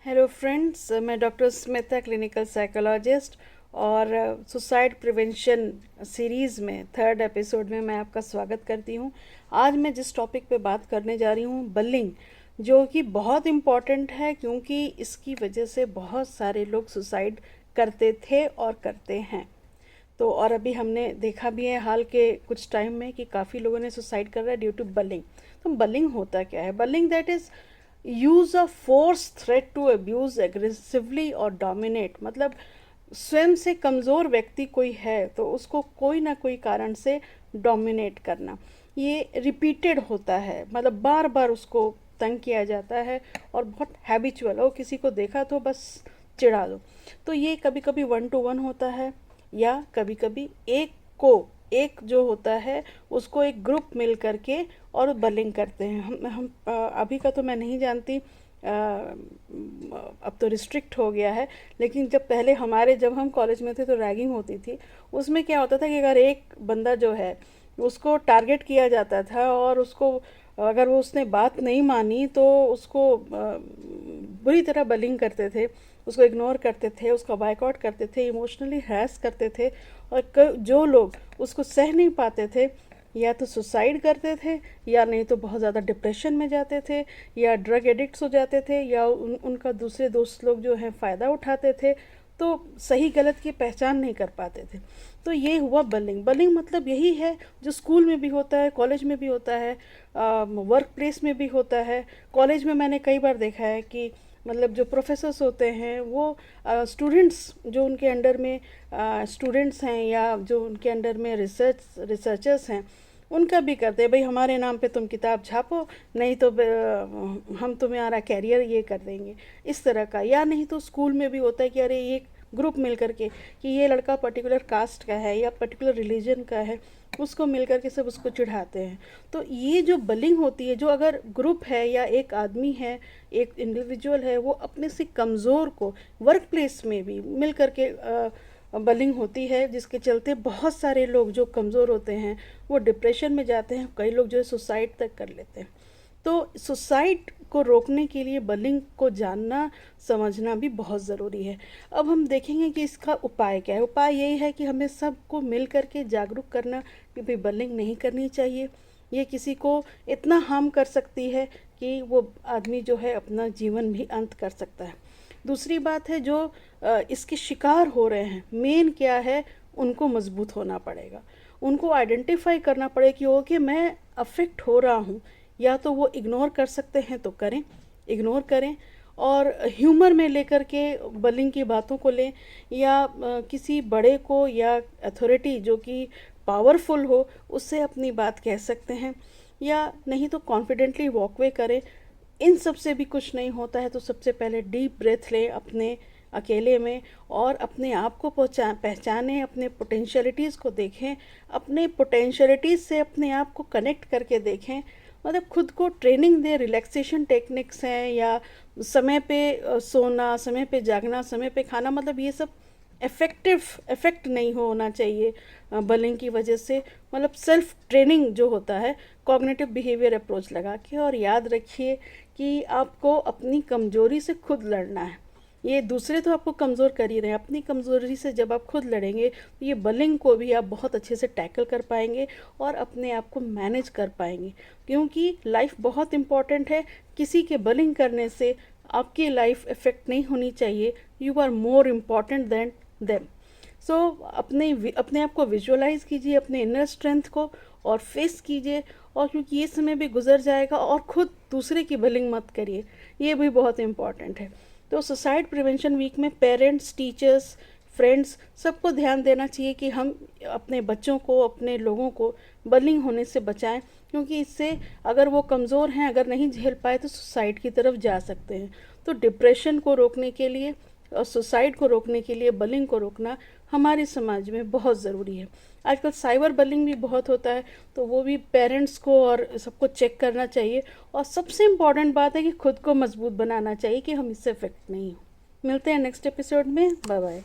Hello friends, मैं doctor Smita clinical psychologist और suicide prevention series में थर्ड एपिसोड में मैं आपका स्वागत करती हूँ। आज मैं जिस टॉपिक पे बात करने जा रही हूँ बलिंग, जो कि बहुत इम्पॉर्टेंट है क्योंकि इसकी वजह से बहुत सारे लोग सुसाइड करते थे और करते हैं। तो और अभी हमने देखा भी है हाल के कुछ टाइम में कि काफ़ी लोगों ने सुसाइड कर रहा है ड्यू टू बलिंग। तो बलिंग होता क्या है? Bullying that is use of force threat to abuse aggressively और डोमिनेट। मतलब स्वयं से कमज़ोर व्यक्ति कोई है तो उसको कोई ना कोई कारण से डोमिनेट करना, ये रिपीटेड होता है। मतलब बार बार उसको तंग किया जाता है और बहुत हैबिचुअल हो, किसी को देखा तो बस चिढ़ा दो। तो ये कभी कभी 1 to 1 होता है या कभी कभी एक जो होता है उसको एक ग्रुप मिल करके और बलिंग करते हैं। हम अभी का तो मैं नहीं जानती, अब तो रिस्ट्रिक्ट हो गया है, लेकिन जब हम कॉलेज में थे तो रैगिंग होती थी। उसमें क्या होता था कि अगर एक बंदा जो है उसको टारगेट किया जाता था और उसको अगर वो उसने बात नहीं मानी तो उसको बुरी तरह बलिंग करते थे, उसको इग्नोर करते थे, उसका बायकॉट करते थे, इमोशनली हैरेस करते थे। और जो लोग उसको सह नहीं पाते थे या तो सुसाइड करते थे या नहीं तो बहुत ज़्यादा डिप्रेशन में जाते थे या ड्रग एडिक्ट्स हो जाते थे या उनका दूसरे दोस्त लोग जो हैं फ़ायदा उठाते थे, तो सही गलत की पहचान नहीं कर पाते थे। तो ये हुआ बलिंग। बलिंग मतलब यही है जो स्कूल में भी होता है, कॉलेज में भी होता है, वर्क प्लेस में भी होता है। कॉलेज में मैंने कई बार देखा है कि मतलब जो प्रोफेसर्स होते हैं वो स्टूडेंट्स जो उनके अंडर में स्टूडेंट्स हैं या जो उनके अंडर में रिसर्चर्स हैं उनका भी करते हैं, भाई हमारे नाम पे तुम किताब छापो, नहीं तो हम तुम्हारा कैरियर ये कर देंगे, इस तरह का। या नहीं तो स्कूल में भी होता है कि अरे ये ग्रुप मिल करके कि ये लड़का पर्टिकुलर कास्ट का है या पर्टिकुलर रिलीजन का है, उसको मिल करके सब उसको चिढ़ाते हैं। तो ये जो बलिंग होती है, जो अगर ग्रुप है या एक आदमी है, एक इंडिविजुअल है, वो अपने से कमज़ोर को वर्क प्लेस में भी मिल करके बलिंग होती है, जिसके चलते बहुत सारे लोग जो कमज़ोर होते हैं वो डिप्रेशन में जाते हैं, कई लोग जो है सुसाइड तक कर लेते हैं। तो सुसाइड को रोकने के लिए बलिंग को जानना समझना भी बहुत ज़रूरी है। अब हम देखेंगे कि इसका उपाय क्या है। उपाय यही है कि हमें सबको मिल करके जागरूक करना कि भाई बलिंग नहीं करनी चाहिए, ये किसी को इतना हार्म कर सकती है कि वो आदमी जो है अपना जीवन भी अंत कर सकता है। दूसरी बात है, जो इसके शिकार हो रहे हैं, मेन क्या है, उनको मजबूत होना पड़ेगा, उनको आइडेंटिफाई करना पड़ेगा कि ओके मैं अफेक्ट हो रहा हूँ। या तो वो इग्नोर कर सकते हैं तो करें, इग्नोर करें और ह्यूमर में लेकर के बलिंग की बातों को लें, या किसी बड़े को या अथॉरिटी जो कि पावरफुल हो उससे अपनी बात कह सकते हैं, या नहीं तो कॉन्फिडेंटली वॉकवे करें। इन सब से भी कुछ नहीं होता है तो सबसे पहले डीप ब्रेथ लें अपने अकेले में और अपने आप को पहचानें, अपने पोटेंशियलिटीज़ को देखें, अपने पोटेंशियलिटीज़ से अपने आप को कनेक्ट करके देखें। मतलब खुद को ट्रेनिंग दें, रिलैक्सेशन टेक्निक्स हैं या समय पे सोना, समय पे जागना, समय पे खाना, मतलब ये सब इफ़ेक्ट नहीं होना चाहिए बलिंग की वजह से। मतलब सेल्फ ट्रेनिंग जो होता है कॉग्निटिव बिहेवियर अप्रोच लगा के। और याद रखिए कि आपको अपनी कमज़ोरी से खुद लड़ना है। ये दूसरे तो आपको कमज़ोर कर ही रहे हैं, अपनी कमज़ोरी से जब आप खुद लड़ेंगे तो ये बलिंग को भी आप बहुत अच्छे से टैकल कर पाएंगे और अपने आप को मैनेज कर पाएंगे। क्योंकि लाइफ बहुत इम्पॉर्टेंट है, किसी के बलिंग करने से आपकी लाइफ इफ़ेक्ट नहीं होनी चाहिए। You are more important than them. So अपने आप को विजुअलाइज कीजिए, अपने इनर स्ट्रेंथ को, और फेस कीजिए। और क्योंकि ये समय भी गुजर जाएगा, और खुद दूसरे की बलिंग मत करिए, ये भी बहुत इम्पॉर्टेंट है। तो सुसाइड प्रिवेंशन वीक में पेरेंट्स, टीचर्स, फ्रेंड्स सबको ध्यान देना चाहिए कि हम अपने बच्चों को, अपने लोगों को बलिंग होने से बचाएं, क्योंकि इससे अगर वो कमज़ोर हैं, अगर नहीं झेल पाए तो सुसाइड की तरफ जा सकते हैं। तो डिप्रेशन को रोकने के लिए और सुसाइड को रोकने के लिए बलिंग को रोकना हमारे समाज में बहुत ज़रूरी है। आजकल साइबर बलिंग भी बहुत होता है, तो वो भी पेरेंट्स को और सबको चेक करना चाहिए। और सबसे इम्पॉर्टेंट बात है कि खुद को मजबूत बनाना चाहिए कि हम इससे इफेक्ट नहीं हो। मिलते हैं नेक्स्ट एपिसोड में। Bye bye.